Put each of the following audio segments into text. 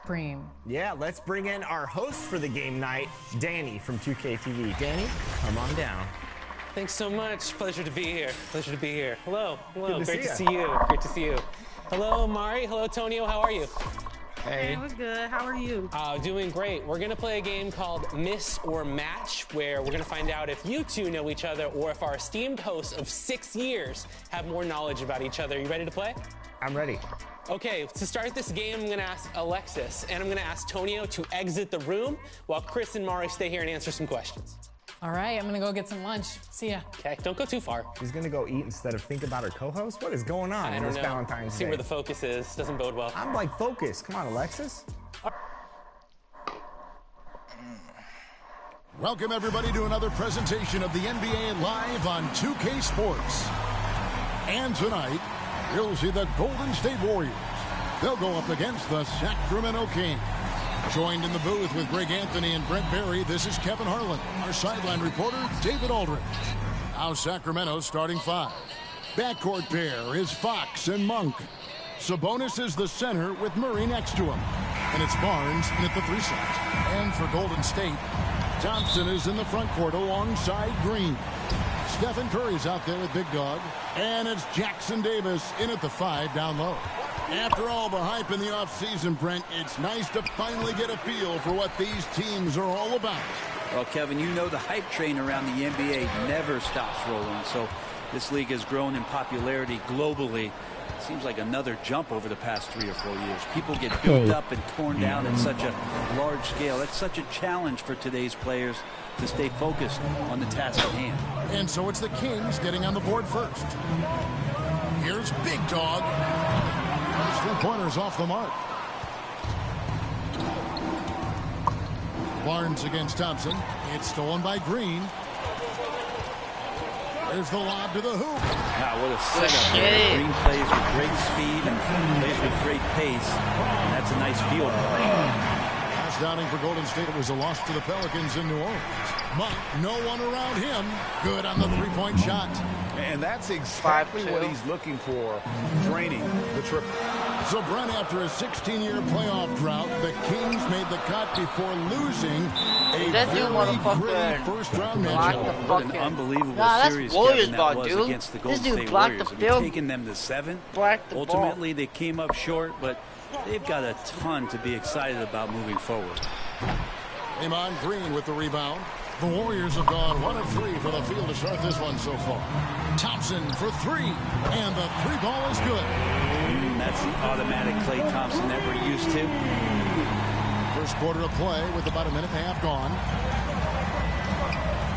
Cream. Yeah, let's bring in our host for the game night, Danny from 2K TV. Danny, come on down. Thanks so much. Pleasure to be here. Pleasure to be here. Hello. Hello. Good to Great to see see you. Great to see you. Hello, Mari. Hello, Tonio. How are you? Hey, we're good. How are you? Doing great. We're going to play a game called Miss or Match, where we're going to find out if you two know each other or if our esteemed hosts of 6 years have more knowledge about each other. You ready to play? I'm ready. Okay, to start this game, I'm going to ask Alexis, and I'm going to ask Tonio to exit the room while Chris and Mari stay here and answer some questions. All right, I'm gonna go get some lunch. See ya. Okay, don't go too far. She's gonna go eat instead of think about her co-host? What is going on on this Valentine's Day? See where the focus is. Doesn't bode well. I'm like focused. Come on, Alexis. Welcome everybody to another presentation of the NBA live on 2K Sports. And tonight, you'll see the Golden State Warriors. They'll go up against the Sacramento Kings. Joined in the booth with Greg Anthony and Brent Barry, this is Kevin Harlan. Our sideline reporter, David Aldridge. Now Sacramento's starting 5. Backcourt pair is Fox and Monk. Sabonis is the center with Murray next to him. And it's Barnes in at the 3 slot. And for Golden State, Thompson is in the front court alongside Green. Stephen Curry's out there with Big Dog. And it's Jackson Davis in at the 5 down low. After all the hype in the offseason, Brent, it's nice to finally get a feel for what these teams are all about. Well, Kevin, you know the hype train around the NBA never stops rolling. So this league has grown in popularity globally. It seems like another jump over the past 3 or 4 years. People get built up and torn down at such a large scale. That's such a challenge for today's players to stay focused on the task at hand. And so it's the Kings getting on the board first. Here's Big Dog. His 3-pointers off the mark. Barnes against Thompson. It's stolen by Green. There's the lob to the hoop. Wow, what a setup there. Green plays with great speed and plays with great pace. And that's a nice field. Pass downing for Golden State. It was a loss to the Pelicans in New Orleans. Monk, no one around him. Good on the 3-point shot. And that's exactly what he's looking for, draining the triple. So, Brent, after a 16-year playoff drought, the Kings made the cut before losing a very gritty first-round matchup. What an unbelievable series, Kevin, that was against the Golden State Warriors. Taking them to 7. Ultimately, they came up short, but they've got a ton to be excited about moving forward. Draymond Green with the rebound. The Warriors have gone 1 of 3 for the field to start this one so far. Thompson for 3, and the 3 ball is good. That's the automatic Klay Thompson that we're used to. First quarter of play with about a minute and a half gone.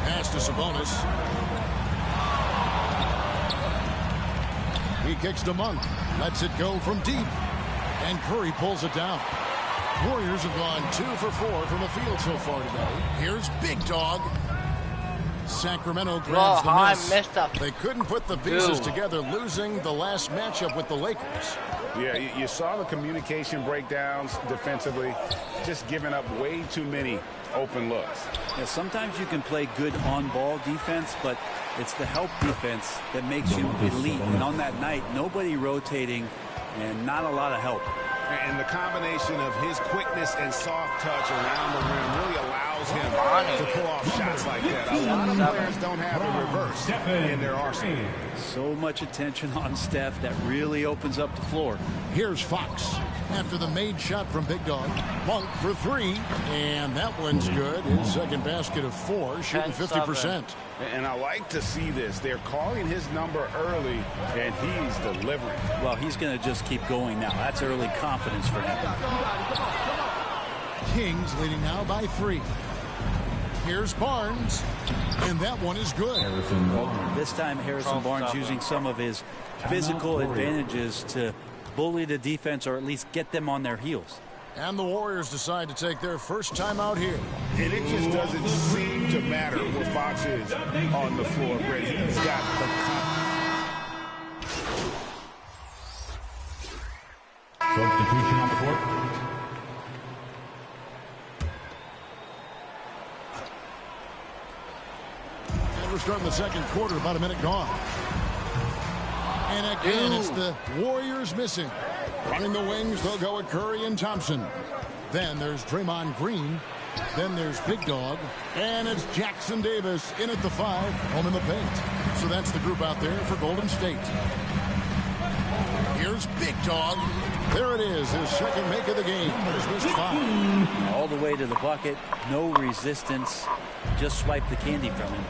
Pass to Sabonis. He kicks to Monk. Lets it go from deep. And Curry pulls it down. Warriors have gone 2 for 4 from the field so far today. Here's Big Dog. Sacramento grabs the miss. They couldn't put the pieces together, losing the last matchup with the Lakers. Yeah, you saw the communication breakdowns defensively, just giving up way too many open looks. Yeah, sometimes you can play good on-ball defense, but it's the help defense that makes you elite. And on that night, nobody rotating and not a lot of help. And the combination of his quickness and soft touch around the rim really allows him to pull off shots like that. A lot of players don't have a reverse in their arsenal. So much attention on Steph that really opens up the floor. Here's Fox after the made shot from Big Dog. Monk for 3, and that one's good. His second basket of 4, shooting 50%. And I like to see this. They're calling his number early, and he's delivering. Well, he's going to just keep going now. That's early confidence for him. Kings leading now by 3. Here's Barnes, and that one is good. This time, Harrison Barnes using some of his physical advantages to bully the defense or at least get them on their heels. And the Warriors decide to take their first time out here. And it just doesn't seem to matter where Fox is on the floor, Brett. He's got the substitution on the court. And we're starting the second quarter, about a minute gone. And again, it's the Warriors missing. Running the wings, they'll go at Curry and Thompson. Then there's Draymond Green. Then there's Big Dog. And it's Jackson Davis in at the 5, home in the paint. So that's the group out there for Golden State. Here's Big Dog. There it is, his second make of the game. There's missed 5. All the way to the bucket. No resistance. Just swipe the candy from him.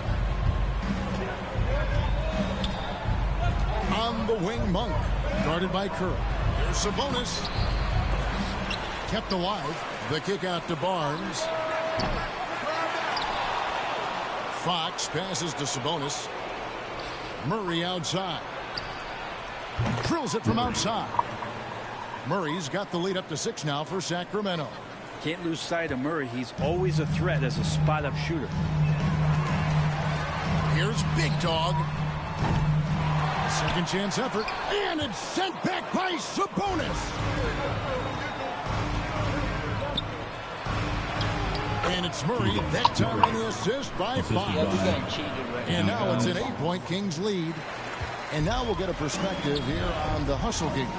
On the wing, Monk. Guarded by Kerr. Here's Sabonis. Kept alive. The kick out to Barnes. Fox passes to Sabonis. Murray outside. Drills it from outside. Murray's got the lead up to 6 now for Sacramento. Can't lose sight of Murray. He's always a threat as a spot-up shooter. Here's Big Dog. Second chance effort. And it's sent back by Sabonis. And it's Murray, that time on the assist by Fox. And now it's an 8-point Kings lead. And now we'll get a perspective here on the hustle game.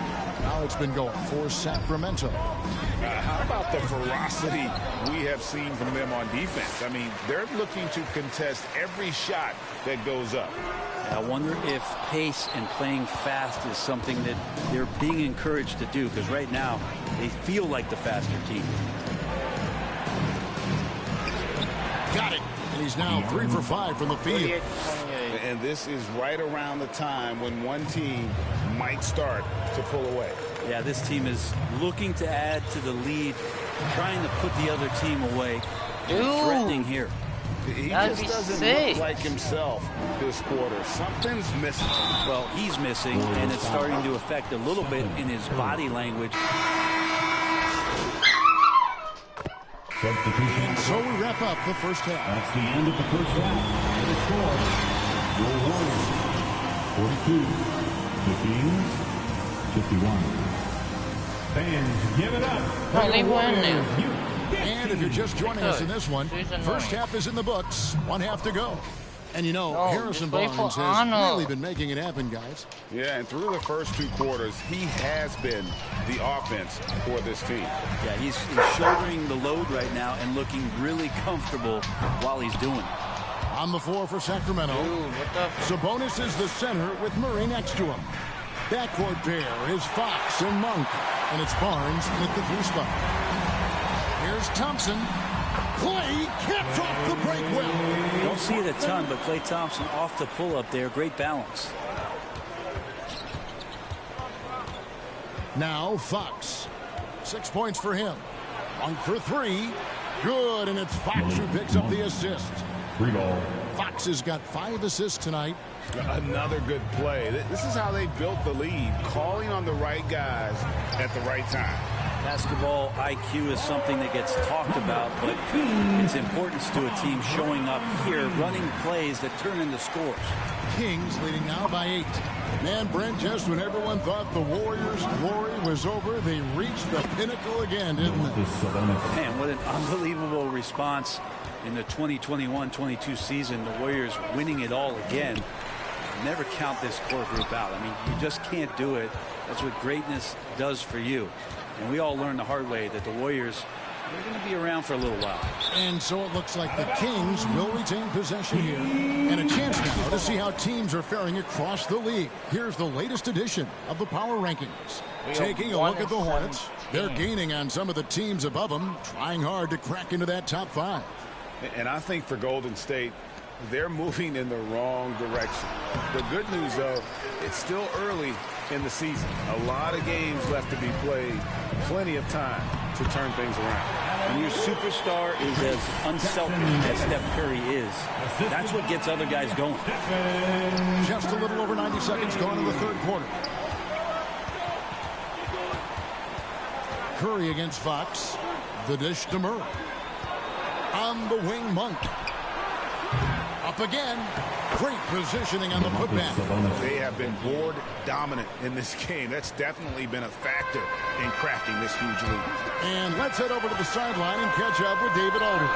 How it's been going for Sacramento. How about the ferocity we have seen from them on defense? I mean, they're looking to contest every shot that goes up. I wonder if pace and playing fast is something that they're being encouraged to do, because right now they feel like the faster team. Got it. And he's now 3 for 5 from the field. And this is right around the time when one team might start to pull away. Yeah, this team is looking to add to the lead, trying to put the other team away. Threatening here. He just doesn't look like himself this quarter. Something's missing. Well, he's missing, and it's starting to affect a little bit in his body language. Substitution. So we wrap up the first half. That's the end of the first half. The score, your Warriors 42, the Kings 51. Fans, give it up. Only one now. And if you're just joining us in this one, first half is in the books. 1 half to go. And you know, Harrison Barnes has really been making it happen, guys. Yeah, and through the first 2 quarters, he has been the offense for this team. Yeah, he's shouldering the load right now and looking really comfortable while he's doing it. On the floor for Sacramento. Sabonis is the center with Murray next to him. Backcourt pair is Fox and Monk. And it's Barnes at the 3 spot. Here's Thompson. Clay caps off the break well. Don't see it a ton, but Klay Thompson off the pull-up there. Great balance. Now Fox. 6 points for him. Monk for 3. Good, and it's Fox who picks up the assist. Free ball. Fox has got 5 assists tonight. Another good play. This is how they built the lead, calling on the right guys at the right time. Basketball IQ is something that gets talked about, but its importance to a team showing up here, running plays that turn into scores. Kings leading now by 8. Man, Brent, just when everyone thought the Warriors' glory was over, they reached the pinnacle again, didn't they? Man, what an unbelievable response in the 2021-22 season. The Warriors winning it all again. Never count this core group out. I mean, you just can't do it. That's what greatness does for you. And we all learned the hard way that the Warriors are going to be around for a little while. And so it looks like the Kings will retain possession here. And a chance now to see how teams are faring across the league. Here's the latest edition of the Power Rankings. Taking a look at the Hornets. They're gaining on some of the teams above them, trying hard to crack into that top 5. And I think for Golden State, they're moving in the wrong direction. The good news, though, it's still early in the season. A lot of games left to be played. Plenty of time to turn things around. When your superstar is as unselfish as Steph Curry is, that's what gets other guys going. Just a little over 90 seconds gone in the 3rd quarter. Curry against Fox. The dish to Murray. On the wing, Monk. Up again. Great positioning on the putback. They have been board dominant in this game. That's definitely been a factor in crafting this huge lead. And let's head over to the sideline and catch up with David Aldridge.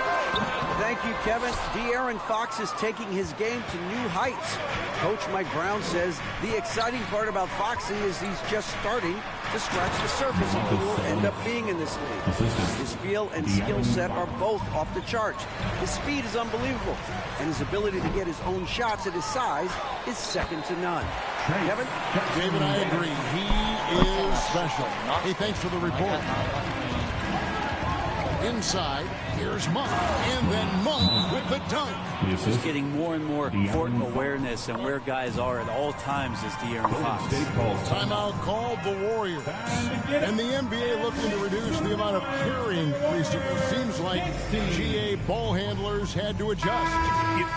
Thank you, Kevin. De'Aaron Fox is taking his game to new heights. Coach Mike Brown says the exciting part about Foxy is he's just starting to scratch the surface of who will end up being in this league. His feel and skill set are both off the charts. His speed is unbelievable, and his ability to get his own shots at his size is second to none. Kevin? David, I agree. He is special. Hey, thanks for the report. Inside, here's Monk, and then Monk with the dunk. He's getting more and more court awareness and where guys are at all times is De'Aaron Fox. Timeout called the Warriors. And the NBA looking to reduce the amount of carrying recently. Seems like GA ball handlers had to adjust.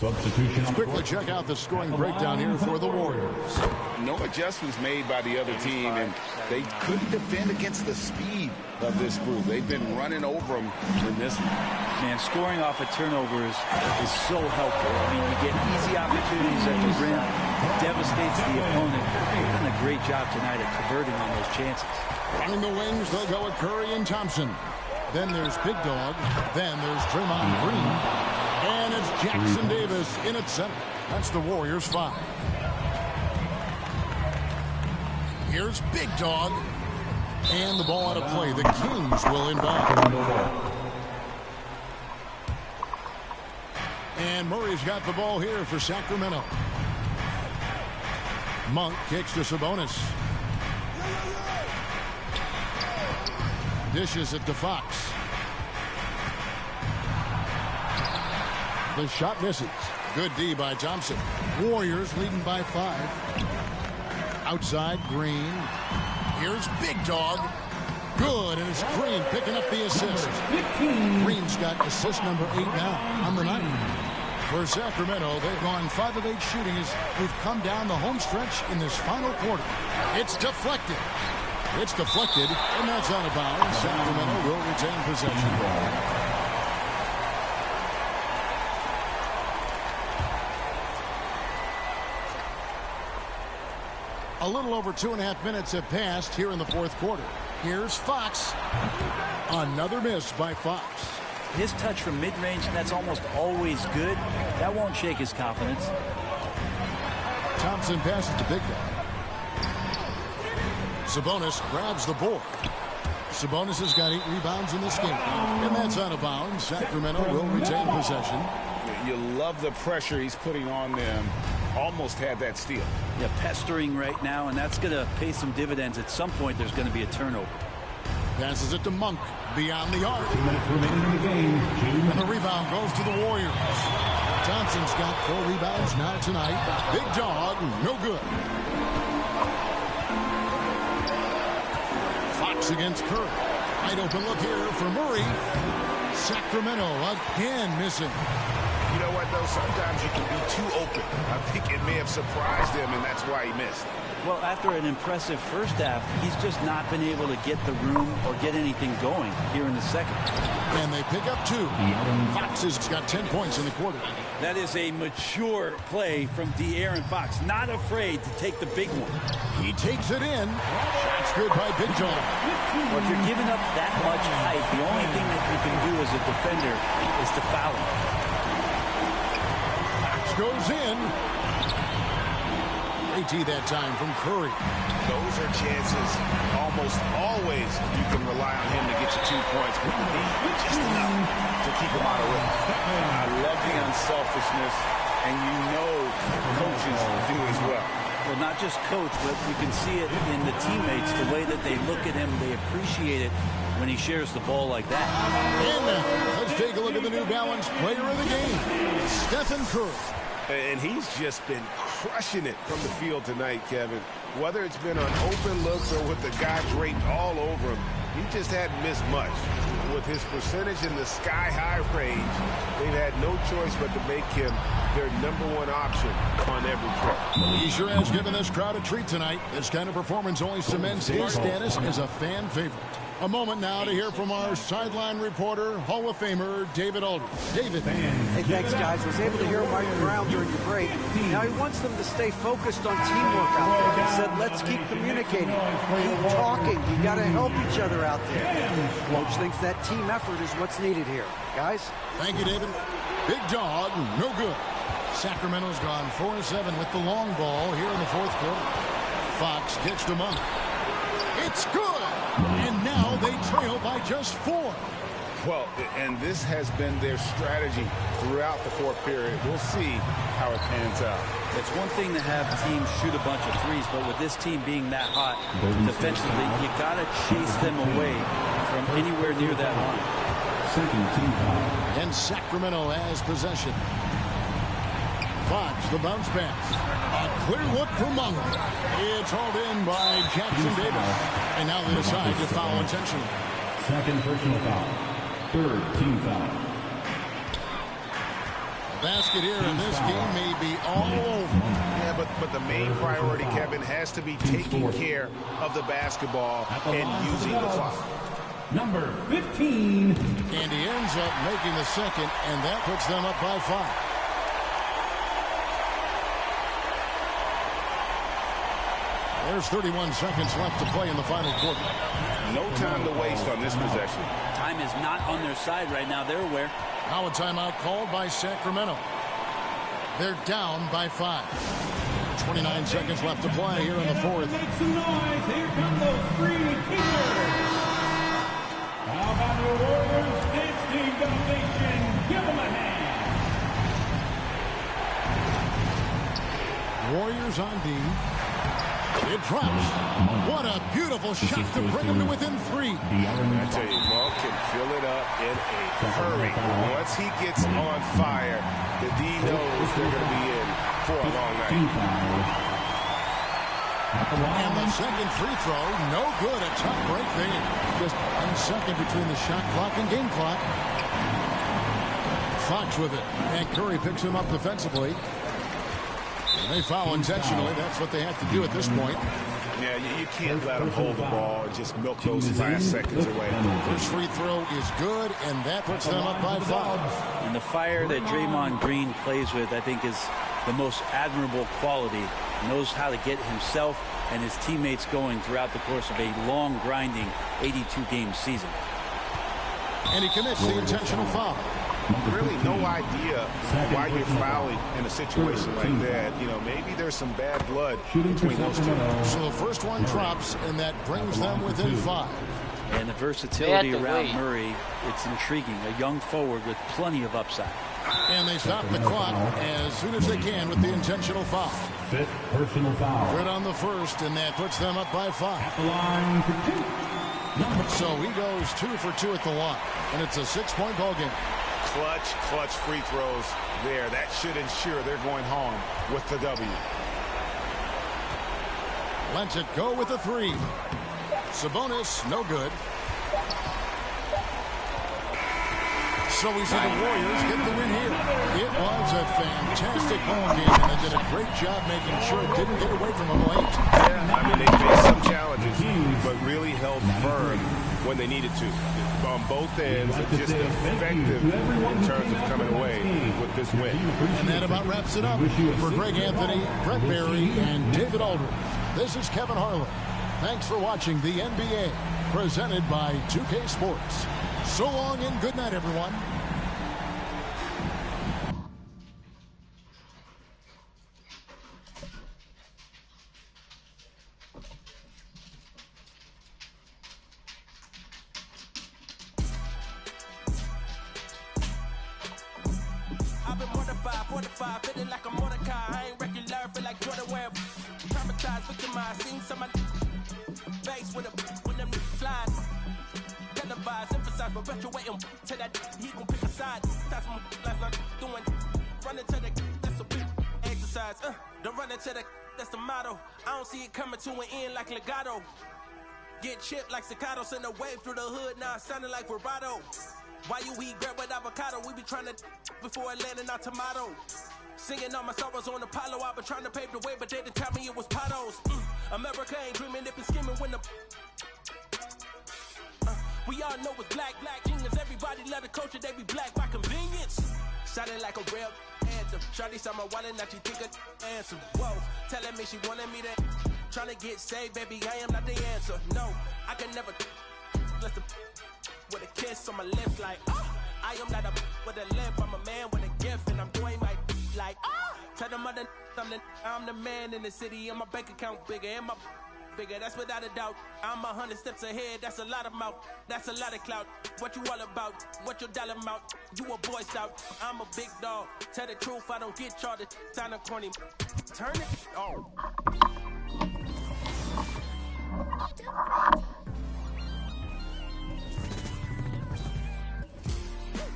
Substitution. Let's quickly check out the scoring breakdown here for the Warriors. No adjustments made by the other team, and they couldn't defend against the speed of this group. They've been running over them in this one. Man, scoring off of turnovers is so helpful. I mean, you get easy opportunities at the rim, devastates the opponent. They've done a great job tonight at converting on those chances. Running the wings, they'll go with Curry and Thompson. Then there's Big Dog. Then there's Draymond Green. And it's Jackson Davis in at center. That's the Warriors 5. Here's Big Dog. And the ball out of play. The Kings will inbound. And Murray's got the ball here for Sacramento. Monk kicks to Sabonis. Dishes it to Fox. The shot misses. Good D by Thompson. Warriors leading by 5. Outside, Green. Here's Big Dog. Good, and it's Green picking up the assist. Green's got assist number 8 now on the night. For Sacramento, they've gone 5 of 8 shooting as they've come down the home stretch in this final quarter. It's deflected. It's deflected, and that's out of bounds. Sacramento will retain possession. A little over 2.5 minutes have passed here in the fourth quarter. Here's Fox. Another miss by Fox. His touch from mid-range, that's almost always good. That won't shake his confidence. Thompson passes to Big Dog. Sabonis grabs the board. Sabonis has got 8 rebounds in this game. And that's out of bounds. Sacramento will retain possession. You love the pressure he's putting on them. Almost had that steal. Yeah, pestering right now, and that's going to pay some dividends. At some point, there's going to be a turnover. Passes it to Monk beyond the arc. 2 minutes remaining in the game. And the rebound goes to the Warriors. Thompson's got 4 rebounds now tonight. Big Dog, no good. Fox against Curry. Wide open look here for Murray. Sacramento again missing. You know what, though? Sometimes you can be too open. I think it may have surprised him, and that's why he missed. Well, after an impressive first half, he's just not been able to get the room or get anything going here in the second. And they pick up 2. Fox has got 10 points in the quarter. That is a mature play from De'Aaron Fox. Not afraid to take the big one. He takes it in. That's good by Big Dog. Well, if you're giving up that much height, the only thing that you can do as a defender is to foul him. Goes in. AT that time from Curry. Those are chances. Almost always you can rely on him to get you 2 points, but the need just enough to keep him out of rhythm. I love the unselfishness, and you know coaches do as well. Well, not just coach, but you can see it in the teammates, the way that they look at him. They appreciate it when he shares the ball like that. And let's take a look at the New Balance player of the game, Stephen Curry. And he's just been crushing it from the field tonight, Kevin. Whether it's been on open looks or with the guy draped all over him, he just hadn't missed much. With his percentage in the sky-high range, they've had no choice but to make him their #1 option on every play. He sure has given this crowd a treat tonight. This kind of performance only cements his status as a fan favorite. A moment now to hear from our sideline reporter, Hall of Famer David Aldridge. David. Hey, thanks, guys. Was able to hear Mike Brown during the break. Now he wants them to stay focused on teamwork out there. He said, let's keep communicating, keep talking. You got to help each other out there. Coach thinks that team effort is what's needed here. Guys? Thank you, David. Big dog, no good. Sacramento's gone 4-7 with the long ball here in the fourth quarter. Fox gets them up. It's good. And now they trail by just 4. Well, and this has been their strategy throughout the fourth period. We'll see how it pans out. It's one thing to have teams shoot a bunch of threes, but with this team being that hot defensively, you got to chase them away from anywhere near that line. Second team foul. And Sacramento has possession. Fox, the bounce pass. A clear look for Munger. It's hauled in by Jackson Davis. And now they decide to foul intentionally. Second personal foul. Third team foul. The basket here in this game may be all over. Yeah, but the main priority, Kevin, has to be taking care of the basketball and using the clock. Number 15. And he ends up making the second, and that puts them up by 5. There's 31 seconds left to play in the final quarter. No time to waste on this possession. Time is not on their side right now. They're aware. Now a timeout called by Sacramento. They're down by 5. 29 seconds left to play here in the fourth. Make some noise. Here come those three kickers. How about the Warriors? It's Team Domination. Give them a hand. Warriors on D. It drops. What a beautiful shot to bring them to within 3. I tell you, Ball can fill it up in a hurry. Once he gets on fire, the D knows they're going to be in for a long night. And the second free throw, no good. A tough break there. Just 1 second between the shot clock and game clock. Fox with it. And Curry picks him up defensively. They foul intentionally. That's what they have to do at this point. Yeah, you can't let them hold the ball and just milk those last seconds away. First free throw is good, and that puts them up by 5. And the fire that Draymond Green plays with, I think, is the most admirable quality. Knows how to get himself and his teammates going throughout the course of a long, grinding 82-game season. And he commits the intentional foul. Really no idea why you're fouling in a situation like that. You know, maybe there's some bad blood between those two. So the first one drops, and that brings them within 5. And the versatility around Murray, it's intriguing. A young forward with plenty of upside. And they stop the clock as soon as they can with the intentional foul. Fifth personal foul. Good on the first, and that puts them up by 5. At the line for 2. So he goes 2 for 2 at the line, and it's a 6-point ball game. Clutch free throws there. That should ensure they're going home with the W. Lets it go with a 3. Sabonis, no good. So we see the Warriors get the win here. It was a fantastic ball game, and they did a great job making sure it didn't get away from them late. Yeah, I mean, they faced some challenges, but really held firm when they needed to. On both ends, just effective in terms of coming away with this win. And that about wraps it up. For Greg Anthony, Brett Berry, and David Aldridge, this is Kevin Harlan. Thanks for watching the NBA, presented by 2K Sports. So long and good night, everyone. Mortified, feeling like a Mordecai. I ain't regular, feel like Jordan Webb. Traumatized, victimized, seen some of face when them slide. Televised, emphasize, perpetuating to that he gon' pick a side. That's what last night doing. Running to the, that's a big exercise. Don't run into the, that's the motto. I don't see it coming to an end like legato. Get chipped like staccato, send a wave through the hood, now it sounding like vibrato. Why you eat bread with avocado? We be trying to before it landing our tomato. Singing all my sorrows on Apollo. I been trying to pave the way, but they didn't tell me it was potholes. America ain't dreaming, they been scheming when the We all know it's black, black genius. Everybody love the culture, they be black by convenience. Sounded like a real anthem. Shawty saw my wallet, now she think a answer. Whoa, telling me she wanted me to tryna get saved, baby, I am not the answer. No, I can never let the with a kiss on my lips like, I am not a with a lip, I'm a man with a gift, and I'm doing my like, tell them other I'm the man in the city, and my bank account bigger, and my bigger, that's without a doubt. I'm 100 steps ahead, that's a lot of mouth, that's a lot of clout. What you all about? What your dollar amount? You a boy scout, I'm a big dog. Tell the truth, I don't get charged. Time to corny. Turn it. Oh.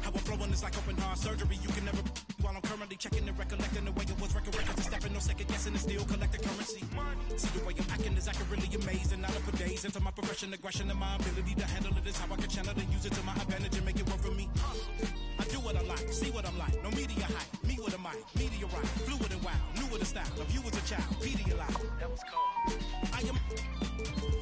How I'm flowing is like open heart surgery. You can never. While I'm currently checking and recollecting the way it was, record records and stepping, no second guessing and still collecting currency. See the way I'm acting is accurately amazing. Not up for days into my profession, aggression, and my ability to handle it is how I can channel and use it to my advantage and make it work for me. I do what I like, see what I'm like. No media hype, me with a mic, meteorite, fluid and wild, new with a style. Of you as a child, Pedialyte. That was cool. I am.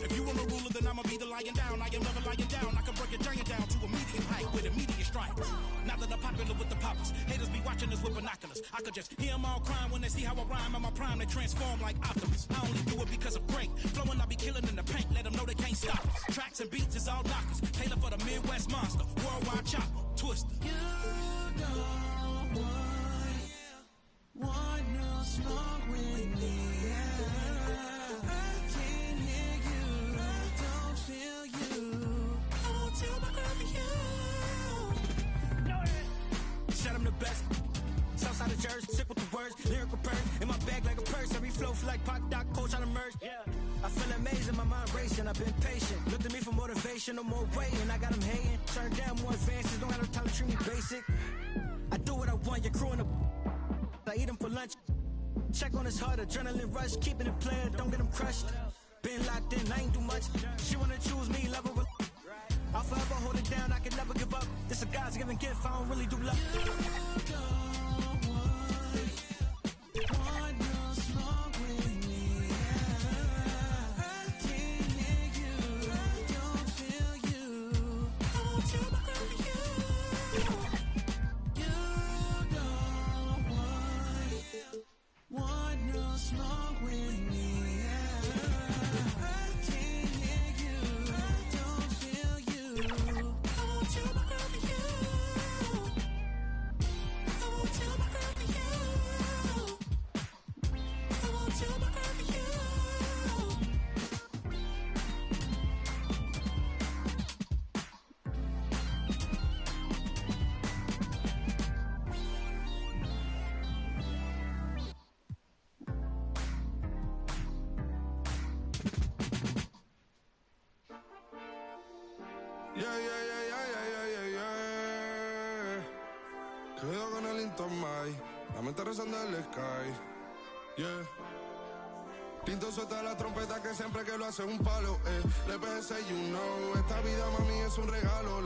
If you want a ruler, then I'ma be the lying down. I am never lying down. I can break a giant down to a medium height with immediate strikes. Now that I'm popular with the poppers, haters be watching us with binoculars. I could just hear them all crying when they see how I rhyme. I'm a prime, they transform like Optimus. I only do it because I'm great. Flowing, I be killing in the paint. Let them know they can't stop us. Tracks and beats is all knockers. Taylor for the Midwest monster. Worldwide chopper. Twister. You don't want no smoke with me. Shut them the best. Southside of Jersey, sick with the words, lyrical purse. In my bag like a purse, every flow feel like Pac, Doc, Coach on the merge. Yeah. I feel amazing, my mind racing, I've been patient. Look to me for motivation, no more waiting. I got them hating, turn down more advances, don't have no time to treat me basic. I do what I want, your crew in the I eat them for lunch. Check on his heart, adrenaline rush, keeping it playing, don't get them crushed. Been locked in, I ain't do much. She wanna choose me, love her. I'll forever hold it down, I can never give up. This a God's given gift, I don't really do love. You don't want no smoke with me. I can't hear you, I don't feel you. I won't tell my girl for you. You don't want no smoke with me. Quedo con el Intomai, la mente rezando el sky. Yeah. Pinto suelta la trompeta que siempre que lo hace un palo. Le pensé, you know, esta vida mami es un regalo.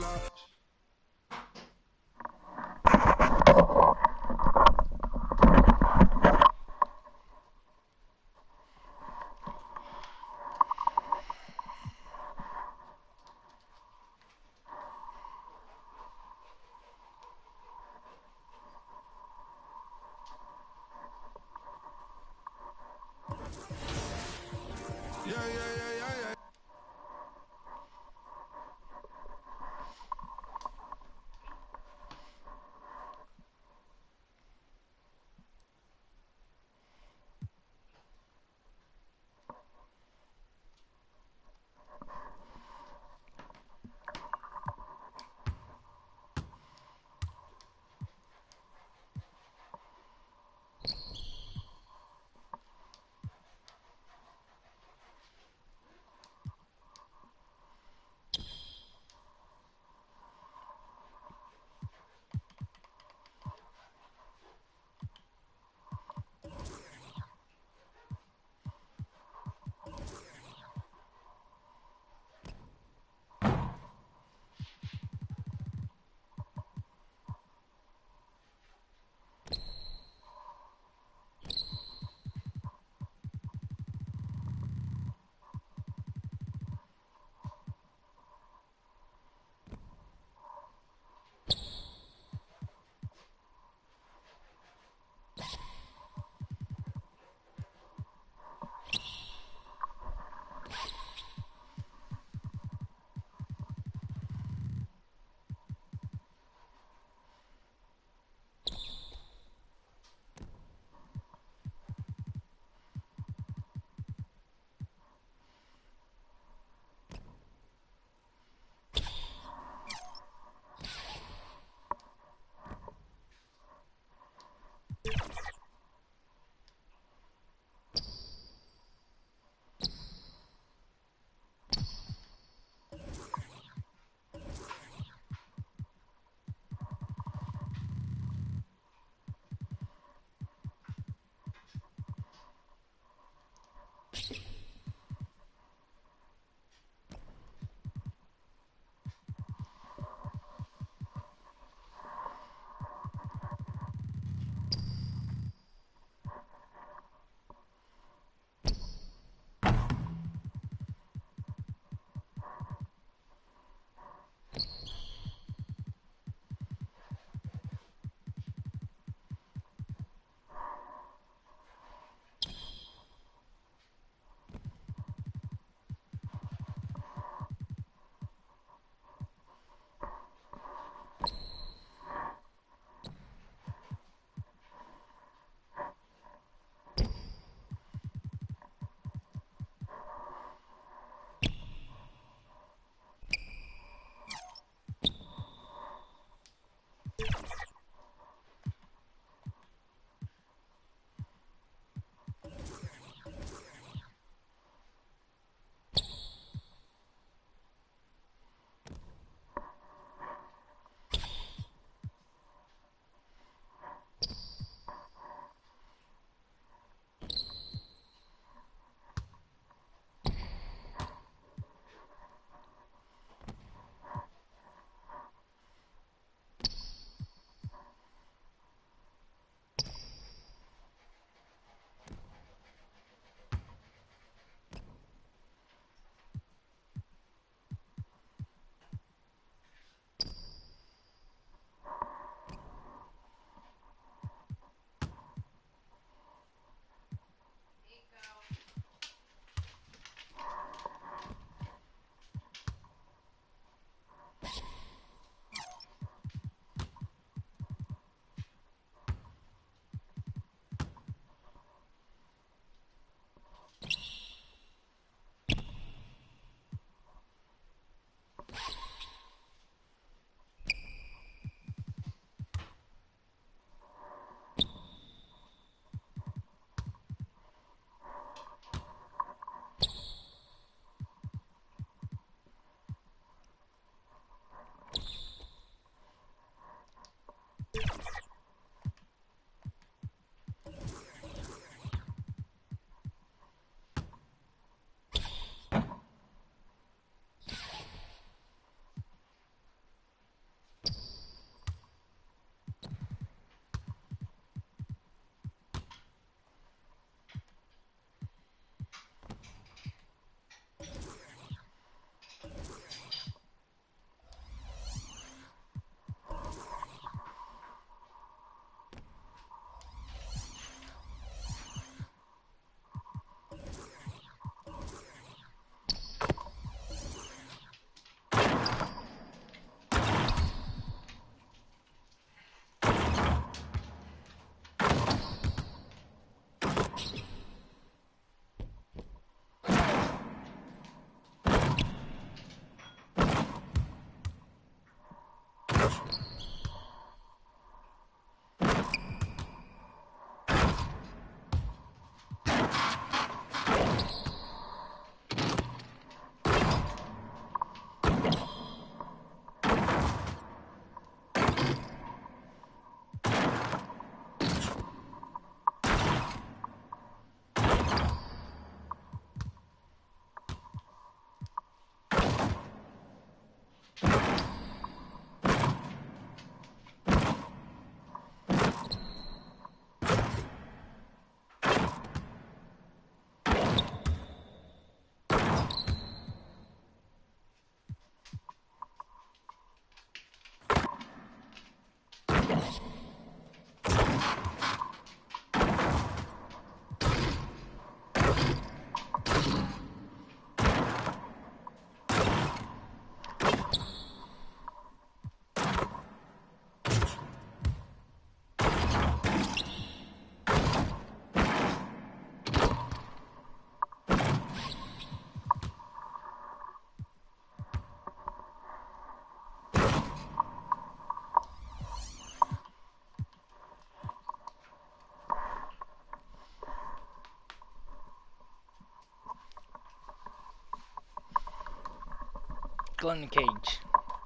Go in the cage.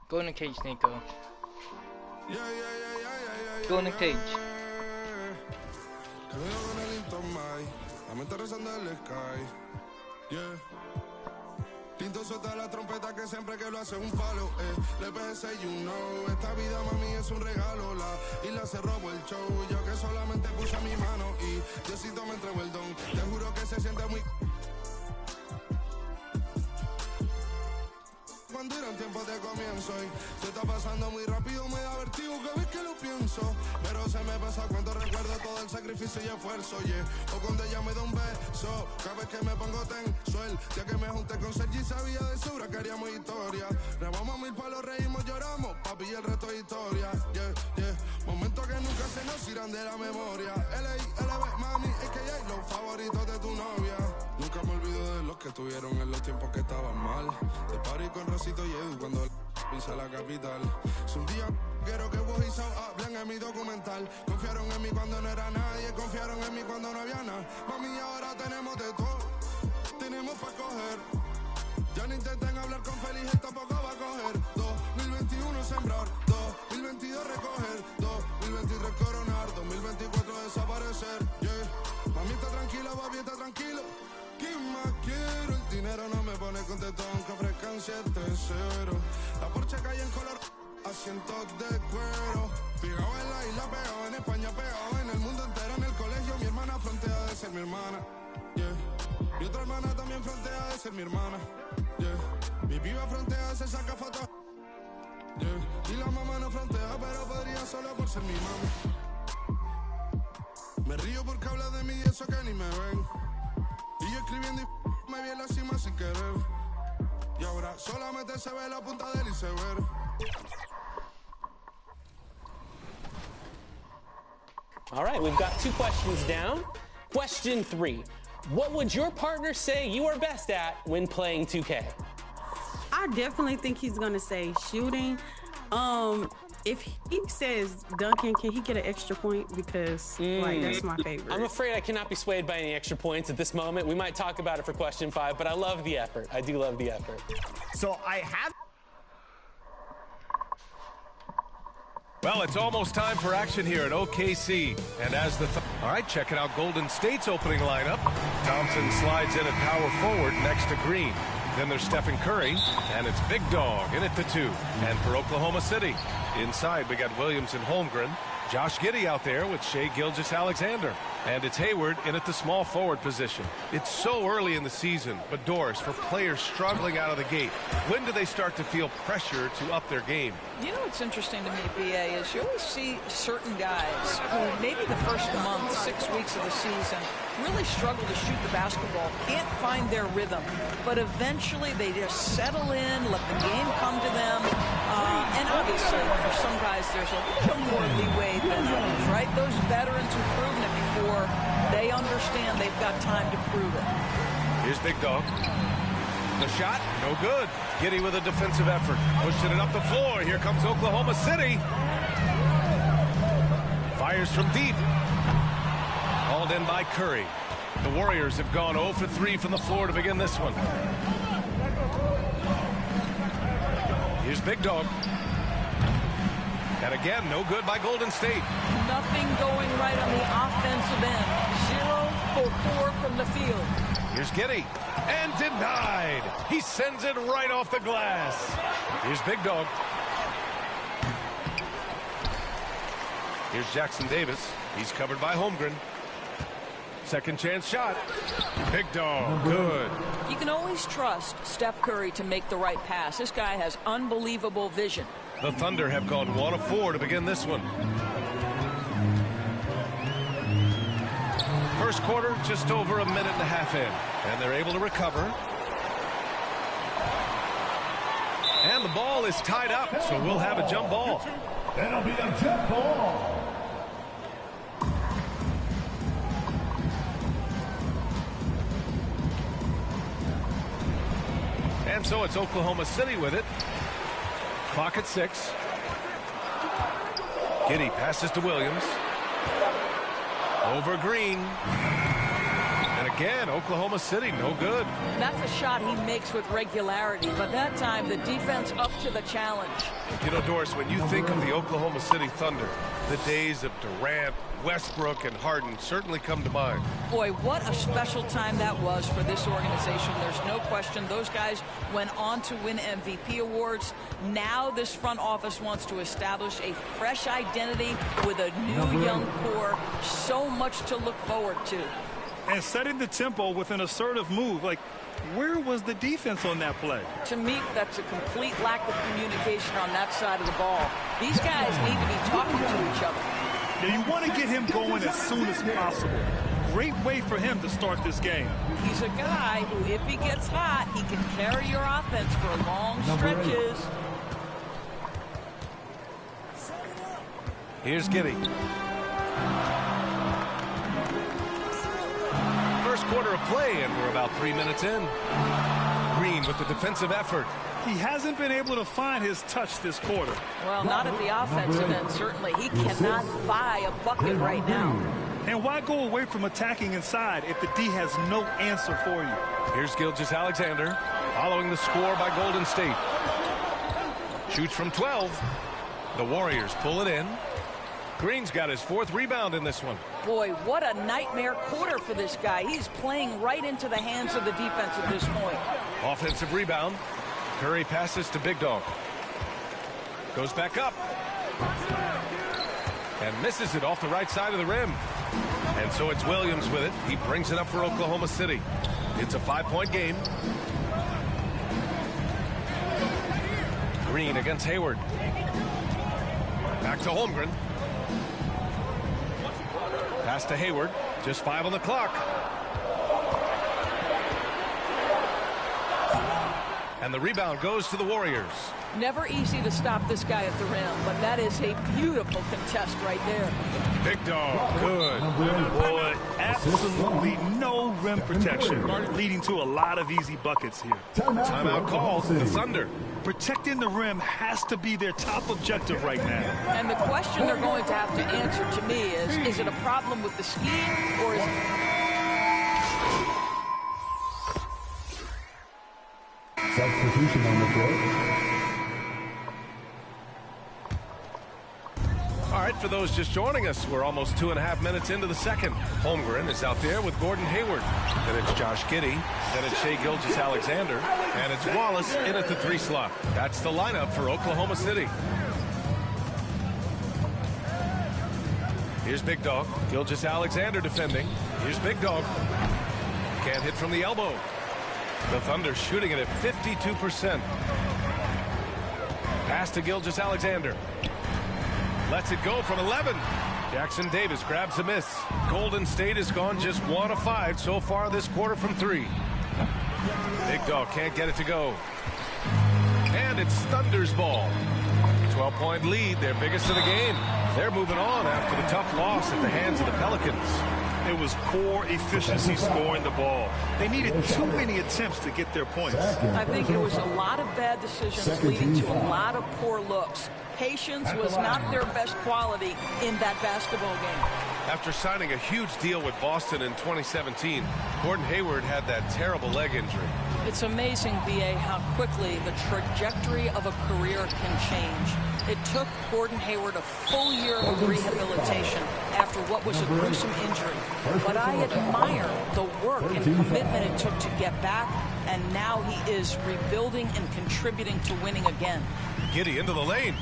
Go in the cage, Nico. Go in the cage. Tinto suelta la trompeta que siempre que lo hace un palo, le pensé, you know, esta vida mami es un regalo, la isla se robó el show, yo que solamente puse mi mano y Diosito me entregó el don, te juro que se siente muy... Cuando eran tiempos de comienzo y se está pasando muy rápido, me da vertigo cada vez que lo pienso, pero se me pasa cuando recuerdo todo el sacrificio y esfuerzo, o cuando ella me da un beso, cada vez que me pongo tenso, el día que me junté con Sergi sabía de sobra que haríamos historia, rebamos 1000 palos, reímos, lloramos, papi y el resto es historia, momentos que nunca se nos irán de la memoria, LB, mami, AKA, los favoritos de tu novia, nunca me olvido de los que tuvieron en los tiempos que estaban mal, de party con Rosito y Edu cuando pisa la capital. Si un día quiero que vos y Sao hablen en mi documental. Confiaron en mí cuando no era nadie, confiaron en mí cuando no había nada. Mami, ahora tenemos de todo, tenemos para coger. Ya no intenten hablar con Feliz, él tampoco va a coger. 2021 sembrar, 2022 recoger, 2023 coronar, 2024 desaparecer. Mami está tranquila, papi está tranquilo. ¿Qué más quiero? El dinero no me pone contento aunque ofrezcan 7-0. La Porsche cae en color, asientos de cuero. Pegado en la isla, pegado en España, pegado en el mundo entero. En el colegio mi hermana frontea de ser mi hermana, mi otra hermana también frontea de ser mi hermana, mi piba frontea, se saca fotos, y la mamá no frontea, pero podría solo por ser mi mamá. Me río porque habla de mí y eso que ni me ven. Y yo escribiendo y me vi en la cima sin querer. Y ahora solamente se ve la punta del iceberg. All right, we've got 2 questions down. Question 3. What would your partner say you are best at when playing 2K? I definitely think he's going to say shooting. If he says dunking, can he get an extra point? Because, like, that's my favorite. I'm afraid I cannot be swayed by any extra points at this moment. We might talk about it for question 5, but I love the effort. I do love the effort. So I have... Well, it's almost time for action here at OKC. And as the... All right, checking out Golden State's opening lineup. Thompson slides in at power forward next to Green. Then there's Stephen Curry, and it's Big Dog in at the 2. And for Oklahoma City, inside we got Williams and Holmgren. Josh Giddey out there with Shai Gilgeous-Alexander. And it's Hayward in at the small forward position. It's so early in the season, but Doris, for players struggling out of the gate, when do they start to feel pressure to up their game? You know what's interesting to me, BA, is you always see certain guys who maybe the first month, 6 weeks of the season, really struggle to shoot the basketball, can't find their rhythm, but eventually they just settle in, let the game come to them, and obviously for some guys there's a little more leeway than others, right? Those veterans who've proven it before, they understand they've got time to prove it. Here's Big Dog. The shot, no good. Giddey with a defensive effort, pushing it up the floor. Here comes Oklahoma City. Fires from deep. Hauled in by Curry. The Warriors have gone 0 for 3 from the floor to begin this one. Here's Big Dog. And again, no good by Golden State. Nothing going right on the offensive end. 0 for 4 from the field. Here's Giddey. And denied. He sends it right off the glass. Here's Big Dog. Here's Jackson Davis. He's covered by Holmgren. Second chance shot. Big Dog. Good. You can always trust Steph Curry to make the right pass. This guy has unbelievable vision. The Thunder have gone 1 of 4 to begin this one. First quarter, just over a minute and a half in. And they're able to recover. And the ball is tied up, so we'll have a jump ball. That'll be a jump ball. And so it's Oklahoma City with it. Clock at 6. Giddey passes to Williams. Over Green. And again. Oklahoma City, no good. That's a shot he makes with regularity, but that time the defense up to the challenge. You know, Doris, when you think of the Oklahoma City Thunder, the days of Durant, Westbrook, and Harden certainly come to mind. Boy, what a special time that was for this organization. There's no question those guys went on to win MVP awards. Now this front office wants to establish a fresh identity with a new young core. So much to look forward to. And setting the tempo with an assertive move. Like, where was the defense on that play? To me, that's a complete lack of communication on that side of the ball. These guys need to be talking to each other. Now, you want to get him going as soon as possible. Great way for him to start this game. He's a guy who, if he gets hot, he can carry your offense for long stretches. Here's Giddey. First quarter of play, and we're about 3 minutes in. Green with the defensive effort. He hasn't been able to find his touch this quarter. Well, not at the offensive end, certainly. He cannot buy a bucket right now. And why go away from attacking inside if the D has no answer for you? Here's Gilgeous-Alexander following the score by Golden State. Shoots from 12. The Warriors pull it in. Green's got his 4th rebound in this one. Boy, what a nightmare quarter for this guy. He's playing right into the hands of the defense at this point. Offensive rebound. Curry passes to Big Dog. Goes back up. And misses it off the right side of the rim. And so it's Williams with it. He brings it up for Oklahoma City. It's a 5-point game. Green against Hayward. Back to Holmgren. Pass to Hayward. Just 5 on the clock. And the rebound goes to the Warriors. Never easy to stop this guy at the rim, but that is a beautiful contest right there. Big Dog, good. Boy, absolutely no rim protection, leading to a lot of easy buckets here. Timeout called the Thunder. Protecting the rim has to be their top objective right now. And the question they're going to have to answer to me is it a problem with the scheme, or is it... Substitution on the floor. All right, for those just joining us, we're almost 2.5 minutes into the second. Holmgren is out there with Gordon Hayward. Then it's Josh Giddey. Then it's Shai Gilgeous-Alexander. And it's Wallace in at the 3 slot. That's the lineup for Oklahoma City. Here's Big Dog. Gilgeous-Alexander defending. Here's Big Dog. Can't hit from the elbow. The Thunder shooting it at 52%. Pass to Gilgeous-Alexander. Lets it go from 11. Jackson Davis grabs a miss. Golden State has gone just 1 of 5 so far this quarter from 3. Big Dog can't get it to go. And it's Thunder's ball. 12-point lead, their biggest of the game. They're moving on after the tough loss at the hands of the Pelicans. It was poor efficiency scoring the ball. They needed too many attempts to get their points. I think it was a lot of bad decisions leading to a lot of poor looks. Patience was not their best quality in that basketball game. After signing a huge deal with Boston in 2017, Gordon Hayward had that terrible leg injury. It's amazing, B.A., how quickly the trajectory of a career can change. It took Gordon Hayward a full year of rehabilitation after what was a gruesome injury. But I admire the work and commitment it took to get back, and now he is rebuilding and contributing to winning again. Giddey into the lane.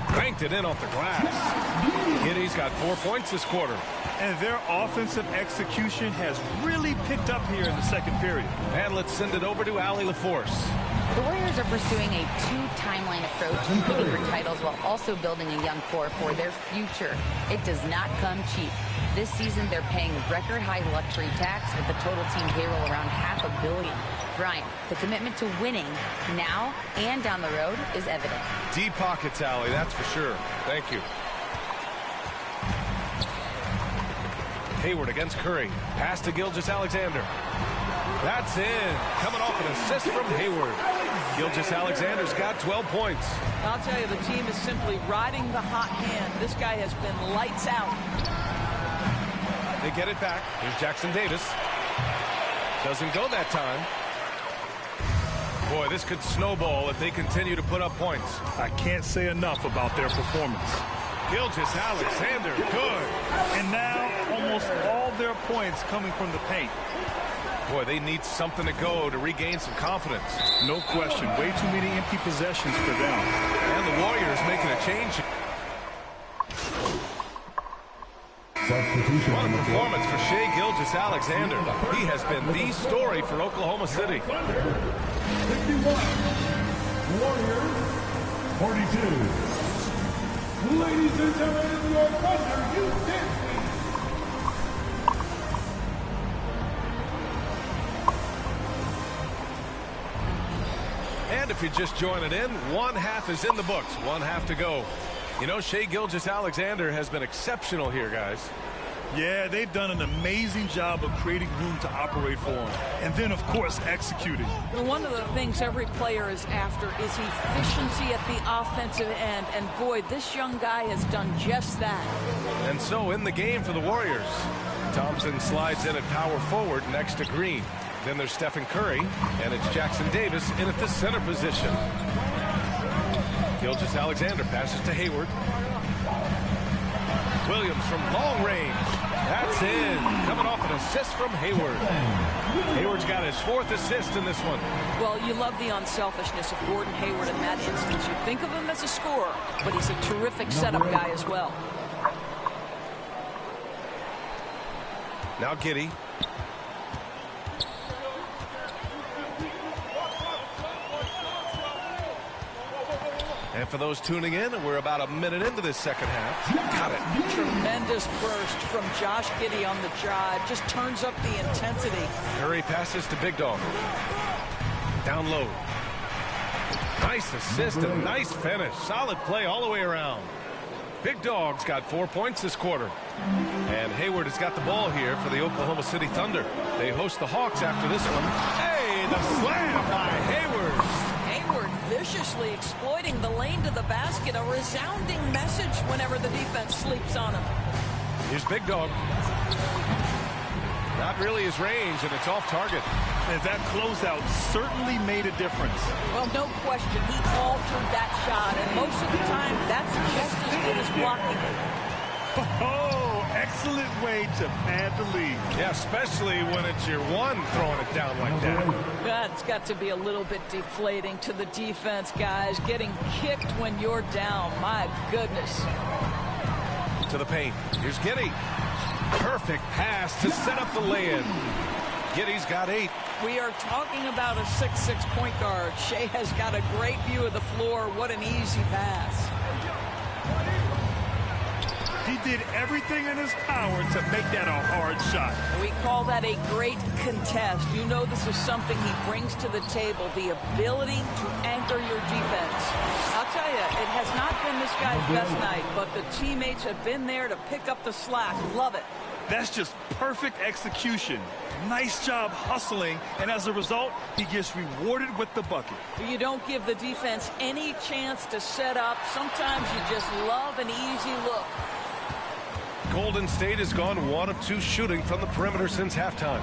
Cranked it in off the glass. Giddey's got 4 points this quarter. And their offensive execution has really picked up here in the second period. And let's send it over to Allie LaForce. The Warriors are pursuing a 2-timeline approach, competing for titles while also building a young core for their future. It does not come cheap. This season, they're paying record-high luxury tax with the total team payroll around $500 million. Brian, the commitment to winning now and down the road is evident. Deep pockets, Allie, that's for sure. Thank you. Hayward against Curry. Pass to Gilgeous-Alexander. That's in. Coming off an assist from Hayward. Gilgeous-Alexander's got 12 points. I'll tell you, the team is simply riding the hot hand. This guy has been lights out. They get it back. Here's Jackson Davis. Doesn't go that time. Boy, this could snowball if they continue to put up points. I can't say enough about their performance. Gilgeous-Alexander, good. And now almost all their points coming from the paint. Boy, they need something to go to regain some confidence. No question. Way too many empty possessions for them. And the Warriors making a change. What a performance for Shai Gilgeous-Alexander. He has been the story for Oklahoma City. 51. Warriors, 42. Ladies and gentlemen, your Thunder, you dance. And if you're just joining in, one half is in the books. One half to go. You know, Shai Gilgeous-Alexander has been exceptional here, guys. Yeah, they've done an amazing job of creating room to operate for him. And then, of course, executing. One of the things every player is after is efficiency at the offensive end. And boy, this young guy has done just that. And so in the game for the Warriors, Thompson slides in at power forward next to Green. Then there's Stephen Curry, and it's Jackson Davis in at the center position. Gilgeous-Alexander passes to Hayward. Williams from long range. That's in. Coming off an assist from Hayward. Hayward's got his 4th assist in this one. Well, you love the unselfishness of Gordon Hayward in that instance. You think of him as a scorer, but he's a terrific setup guy as well. Now Giddey. And for those tuning in, we're about a minute into this second half. Got it. Tremendous burst from Josh Giddey on the drive. Just turns up the intensity. Curry passes to Big Dog. Down low. Nice assist and nice finish. Solid play all the way around. Big Dog's got 4 points this quarter. And Hayward has got the ball here for the Oklahoma City Thunder. They host the Hawks after this one. Hey, the slam by Hayward. Hayward viciously exploiting the lane to the basket. A resounding message whenever the defense sleeps on him. Here's Big Dog. Not really his range, and it's off target. And that closeout certainly made a difference. Well, no question. He altered that shot, and most of the time, that's just as good as blocking it. Oh, excellent way to pad the lead. Yeah, especially when it's your one throwing it down like that. That's got to be a little bit deflating to the defense, guys. Getting kicked when you're down. My goodness. To the paint. Here's Giddey. Perfect pass to set up the lay-in. Giddey's got 8. We are talking about a 6'6" point guard. Shai has got a great view of the floor. What an easy pass. He did everything in his power to make that a hard shot. We call that a great contest. You know this is something he brings to the table, the ability to anchor your defense. I'll tell you, it has not been this guy's best night, but the teammates have been there to pick up the slack. Love it. That's just perfect execution. Nice job hustling, and as a result, he gets rewarded with the bucket. You don't give the defense any chance to set up. Sometimes you just love an easy look. Golden State has gone 1 of 2 shooting from the perimeter since halftime.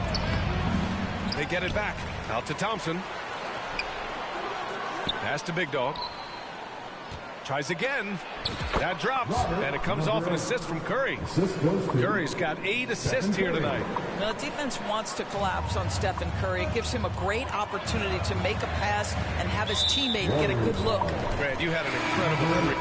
They get it back. Out to Thompson. Pass to Big Dog. Tries again. That drops, and it comes off an assist from Curry. Curry's got 8 assists here tonight. Now, the defense wants to collapse on Stephen Curry. It gives him a great opportunity to make a pass and have his teammate get a good look. Brad, you had an incredible memory.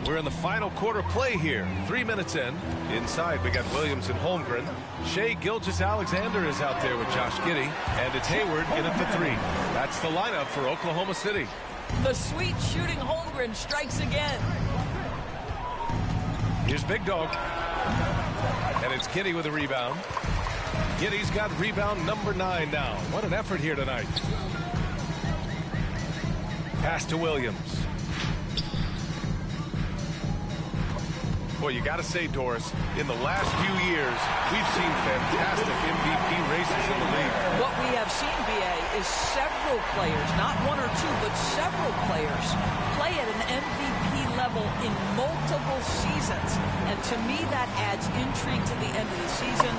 We're in the final quarter play here. 3 minutes in. Inside, we got Williams and Holmgren. Shai Gilgeous-Alexander is out there with Josh Giddey. And it's Hayward in at the 3. That's the lineup for Oklahoma City. The sweet shooting Holmgren strikes again. Here's Big Dog. And it's Giddey with a rebound. Giddey's got rebound number 9 now. What an effort here tonight. Pass to Williams. Well, you got to say, Doris, in the last few years, we've seen fantastic MVP races in the league. What we have seen, BA, is several players, not one or two, but several players, play at an MVP level in multiple seasons. And to me, that adds intrigue to the end of the season.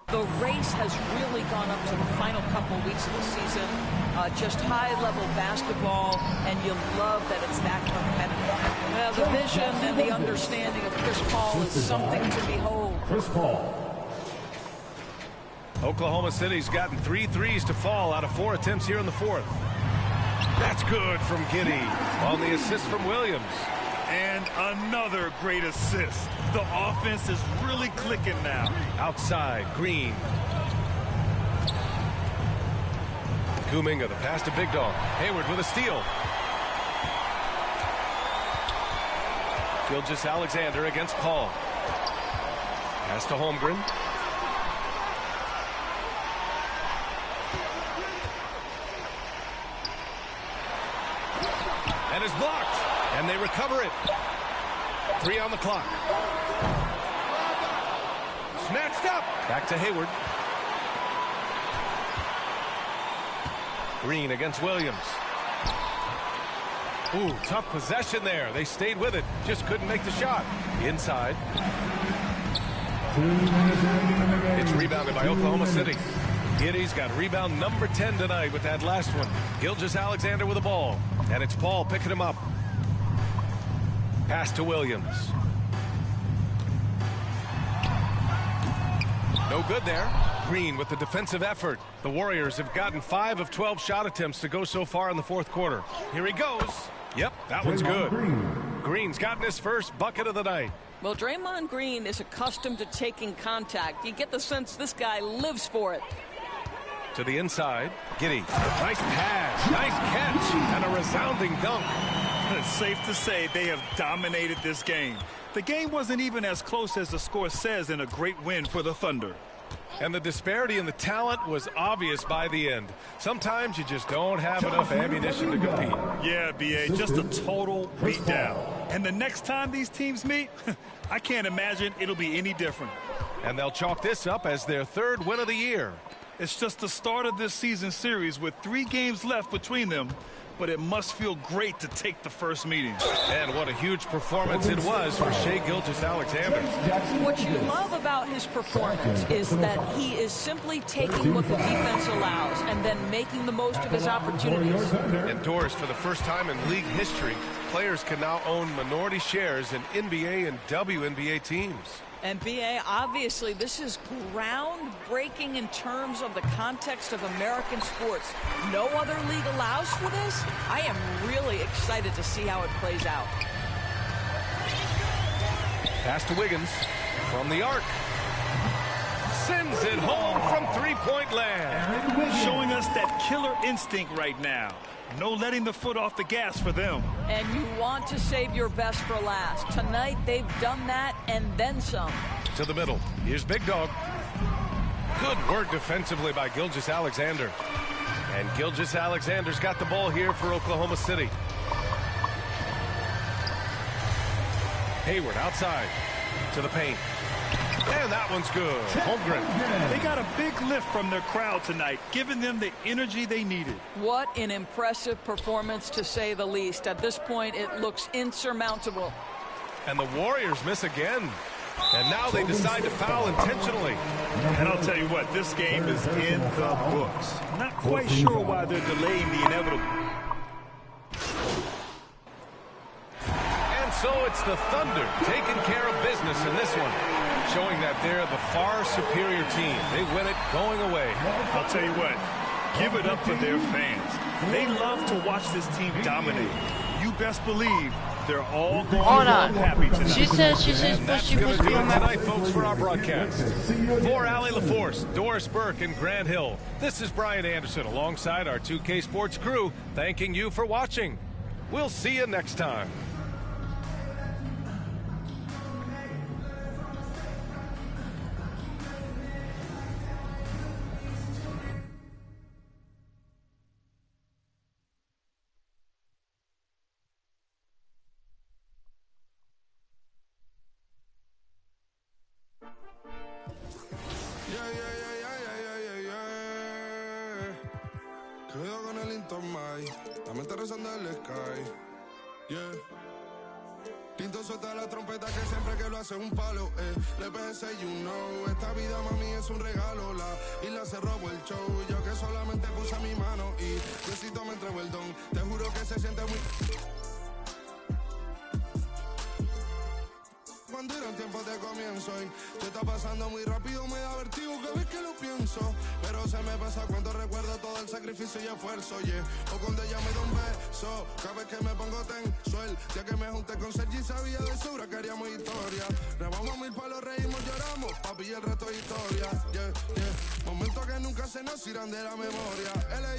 The race has really gone up to the final couple weeks of the season. Just high-level basketball, and you love that it's that competitive. Well, the vision and the understanding of Chris Paul is something to behold. Chris Paul. Oklahoma City's gotten 3 threes to fall out of 4 attempts here in the fourth. That's good from Giddy on the assist from Williams. And another great assist. The offense is really clicking now. Outside, Green. Kuminga, the pass to Big Dog. Hayward with a steal. Gilgeous-Alexander against Paul. Pass to Holmgren. And it's blocked. And they recover it. 3 on the clock. Snatched up. Back to Hayward. Green against Williams. Ooh, tough possession there. They stayed with it. Just couldn't make the shot. Inside. It's rebounded by Oklahoma City. Giddy's got rebound number 10 tonight with that last one. Gilgeous-Alexander with the ball. And it's Paul picking him up. Pass to Williams. No good there. Green with the defensive effort. The Warriors have gotten 5 of 12 shot attempts to go so far in the fourth quarter. Here he goes. Yep, that one's good. Green's gotten his first bucket of the night. Well, Draymond Green is accustomed to taking contact. You get the sense this guy lives for it. To the inside. Giddy. Nice pass. Nice catch. And a resounding dunk. It's safe to say they have dominated this game. The game wasn't even as close as the score says in a great win for the Thunder. And the disparity in the talent was obvious by the end. Sometimes you just don't have enough ammunition to compete. Yeah, B.A., just a total beatdown. And the next time these teams meet, I can't imagine it'll be any different. And they'll chalk this up as their 3rd win of the year. It's just the start of this season series with 3 games left between them. But it must feel great to take the first meeting. And what a huge performance it was for Shai Gilgeous-Alexander. What you love about his performance is that he is simply taking what the defense allows and then making the most of his opportunities. Endorsed for the first time in league history, players can now own minority shares in NBA and WNBA teams. And BA, obviously, this is groundbreaking in terms of the context of American sports. No other league allows for this. I am really excited to see how it plays out. Pass to Wiggins from the arc. Sends it home from three-point land. Showing us that killer instinct right now. No letting the foot off the gas for them. And you want to save your best for last. Tonight, they've done that and then some. To the middle. Here's Big Dog. Good work defensively by Gilgeous-Alexander. And Gilgeous-Alexander's got the ball here for Oklahoma City. Hayward outside to the paint. And that one's good. Holmgren. They got a big lift from their crowd tonight, giving them the energy they needed. What an impressive performance, to say the least. At this point, it looks insurmountable. And the Warriors miss again. And now they decide to foul intentionally. And I'll tell you what, this game is in the books. Not quite sure why they're delaying the inevitable. And so it's the Thunder taking care of business in this one, showing that they're the far superior team. They win it going away. I'll tell you what, give it up for their fans. They love to watch this team dominate. You best believe They're all going Hold on. happy tonight. She says she's And supposed that's to going to be do it on my... tonight, folks, for our broadcast. For Allie LaForce, Doris Burke, and Grant Hill, this is Brian Anderson alongside our 2K Sports crew, thanking you for watching. We'll see you next time. Cuidado con el Intomai, la mente rezando el sky. Yeah. Tinto suelta la trompeta que siempre que lo hace un palo. Le pensé, you know, esta vida mami es un regalo. La isla se robó el show, yo que solamente puse mi mano y Diosito me entregó el don. Te juro que se siente muy... Cuando eran tiempos de comienzo y te está pasando muy rápido, me da vertigo cada vez que lo pienso. Pero se me pasa cuando recuerdo todo el sacrificio y esfuerzo, yeah. O cuando ella me da un beso, cada vez que me pongo tenso. El día que me junté con Sergi sabía de sobra que haríamos historia. Rebamos mil palos, reímos, lloramos, papi, y el resto es historia, yeah, yeah. Momentos que nunca se nos irán de la memoria. L.A.,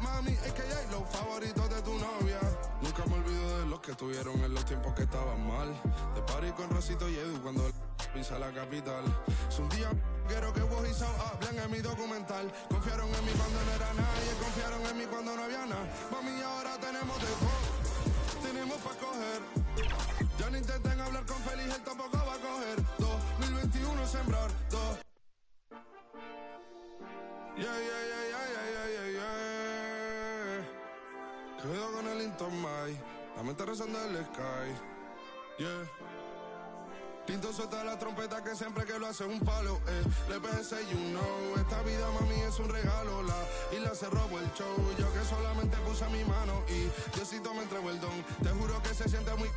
mami, a.k.a. los favoritos de tu novia. Nunca me olvido de los que estuvieron en los tiempos que estaban mal. De party con Rosito y Edu cuando pisa la capital. Es un día quiero que vos y Sao hablen en mi documental. Confiaron en mí cuando no era nadie, confiaron en mí cuando no había nada. Mami, ahora tenemos de todo, tenemos pa' coger. Ya no intenten hablar con Feliz, él tampoco va a coger. 2021 sembrar, 2. Yeah. Cuidado con el Intomai, la mente rezando el sky. Yeah. Tinto suelta la trompeta que siempre que lo hace un palo. Le pensé, you know, esta vida mami es un regalo. La isla se robó el show, yo que solamente puse mi mano y Diosito me entregó el don. Te juro que se siente muy...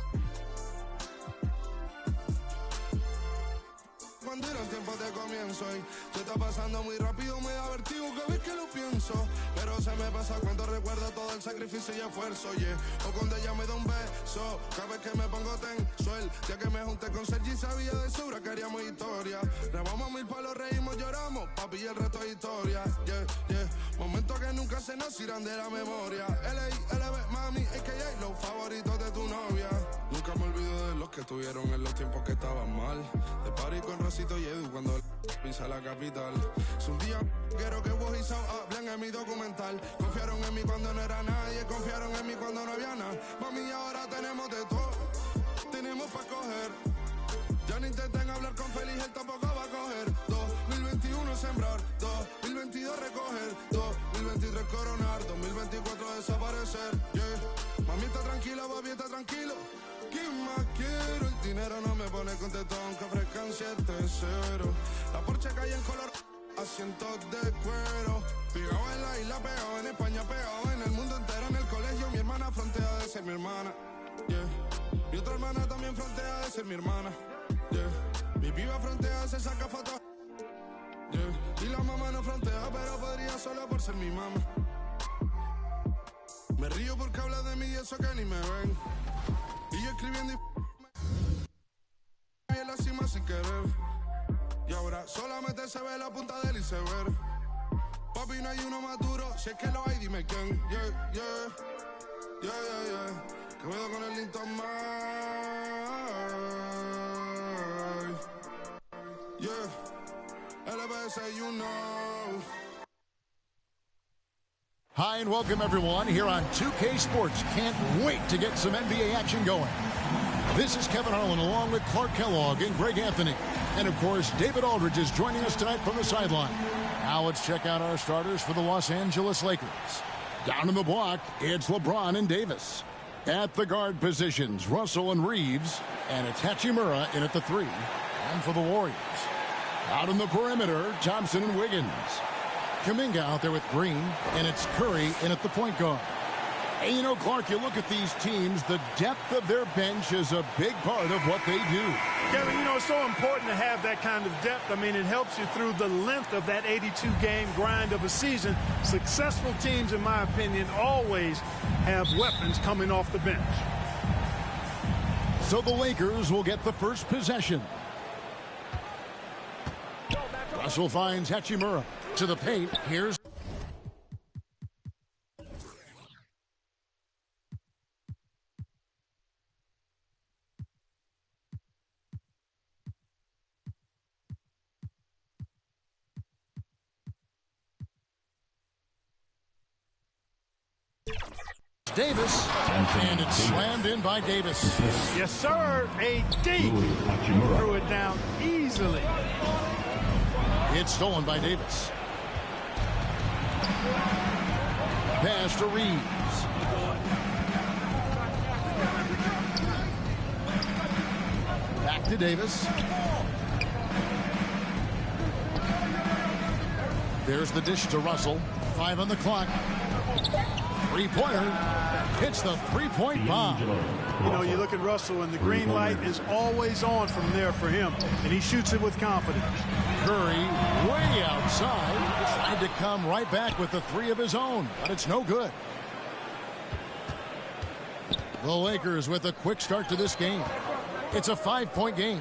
Cuando eran tiempos de comienzo y se está pasando muy rápido, me da vertigo cada vez que lo pienso. Pero se me pasa cuando recuerdo todo el sacrificio y esfuerzo, yeah. O cuando ella me da un beso, cada vez que me pongo tenso. El día que me junté con Sergi sabía de sobra que haríamos historia. Rebamos mil palos, reímos, lloramos, papi, y el resto es historia, yeah. Momentos que nunca se nos irán de la memoria. L.A., mami, a.k.a. los favoritos de tu novia. Nunca me olvido de los que estuvieron en los tiempos que estaban mal. De party con Rosito y Edu cuando pisa la capital. Es un día quiero que vos y Sao hablen en mi documental. Confiaron en mí cuando no era nadie, confiaron en mí cuando no había nada. Mami, ahora tenemos de todo, tenemos pa' coger. Ya no intenten hablar con Feliz, él tampoco va a coger. 2021 sembrar, 2022 recoger, 2023 coronar, 2024 desaparecer, yeah. Mami está tranquila, papi está tranquilo. ¿Quién más quiero? El dinero no me pone contento aunque ofrezcan 7-0. La Porsche cae en color, asientos de cuero. Pegado en la isla, pegado en España, pegado en el mundo entero. En el colegio mi hermana frontea de ser mi hermana, yeah. Mi otra hermana también frontea de ser mi hermana, yeah. Mi piba frontea, se saca fotos, yeah. Y la mamá no frontea, pero podría solo por ser mi mamá. Me río porque habla de mí y eso que ni me ven. Y yo escribiendo y en la cima sin querer. Y ahora solamente se ve la punta del iceberg. Papi, no hay uno más duro, si es que lo hay, dime quién. Yeah. Que veo con el Intomai. Yeah. LBS, you know. Hi and welcome everyone here on 2K Sports. Can't wait to get some NBA action going. This is Kevin Harlan along with Clark Kellogg and Greg Anthony. And of course, David Aldridge is joining us tonight from the sideline. Now let's check out our starters for the Los Angeles Lakers. Down in the block, it's LeBron and Davis. At the guard positions, Russell and Reeves. And it's Hachimura in at the 3. And for the Warriors, out in the perimeter, Thompson and Wiggins. Kuminga out there with Green, and it's Curry in at the point guard. And you know, Clark, you look at these teams, the depth of their bench is a big part of what they do. Kevin, you know, it's so important to have that kind of depth. I mean, it helps you through the length of that 82-game grind of a season. Successful teams, in my opinion, always have weapons coming off the bench. So the Lakers will get the first possession. Russell finds Hachimura to the paint. Here's Davis, and it's slammed in by Davis. Yes, sir. AD threw it down easily. It's stolen by Davis. Pass to Reeves. Back to Davis. There's the dish to Russell. 5 on the clock. Three-pointer hits the three-point bomb. You know, you look at Russell, and the green light is always on from there for him, and he shoots it with confidence. Curry way outside. Tried to come right back with the three of his own, but it's no good. The Lakers with a quick start to this game. It's a 5-point game.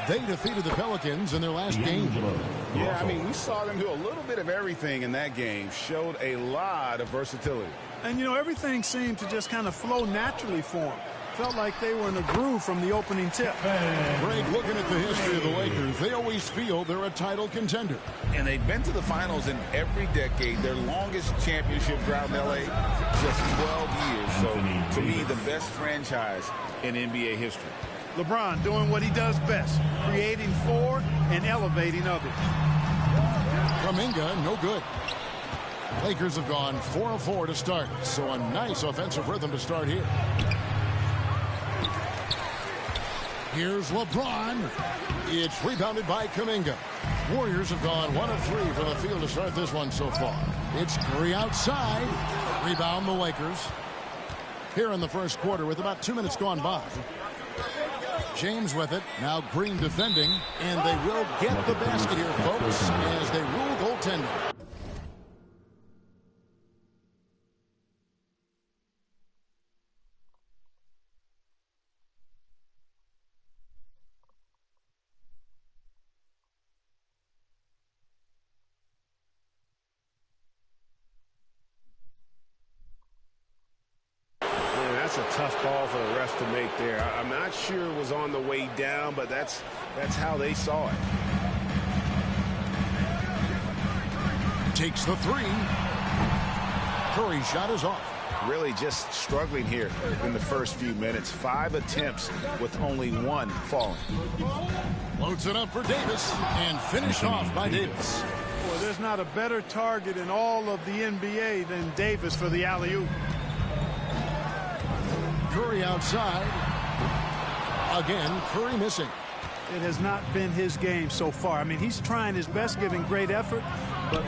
They defeated the Pelicans in their last game. Yeah, I mean, we saw them do a little bit of everything in that game. Showed a lot of versatility. And, you know, everything seemed to just kind of flow naturally for them. Felt like they were in a groove from the opening tip. Greg, looking at the history of the Lakers, they always feel they're a title contender. And they've been to the finals in every decade. Their longest championship drought in L.A., just 12 years. So, to me, the best franchise in NBA history. LeBron doing what he does best, creating for and elevating others. Kuminga, no good. Lakers have gone 4 of 4 to start, so a nice offensive rhythm to start here. Here's LeBron. It's rebounded by Kuminga. Warriors have gone 1 of 3 from the field to start this one so far. It's Curry outside. Rebound the Lakers. Here in the first quarter with about 2 minutes gone by. James with it. Now Green defending. And they will get the basket here, folks, as they rule goaltending. That's a tough call for the refs to make there. I'm not sure it was on the way down, but that's how they saw it. Takes the three. Curry's shot is off. Really just struggling here in the first few minutes. 5 attempts with only 1 falling. Loads it up for Davis and finished off by Davis. Boy, there's not a better target in all of the NBA than Davis for the alley-oop. Curry outside. Again, Curry missing. It has not been his game so far. I mean, he's trying his best, giving great effort, but...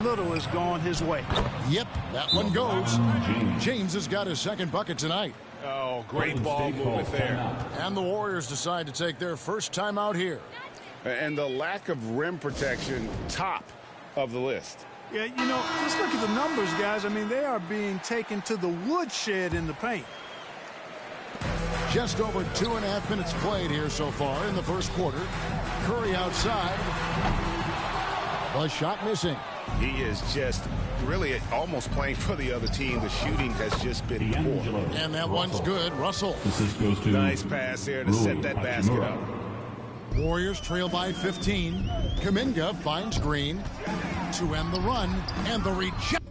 Little has gone his way. Yep, that one goes. James has got his second bucket tonight. Oh, great ball movement there. And the Warriors decide to take their first time out here. And the lack of rim protection, top of the list. Yeah, you know, just look at the numbers, guys. I mean, they are being taken to the woodshed in the paint. Just over 2.5 minutes played here so far in the first quarter. Curry outside. A shot missing. He is just really almost playing for the other team. The shooting has just been poor. And that one's good. Russell. Nice pass there to set that basket up. Warriors trail by 15. Kuminga finds Green to end the run. And the reject.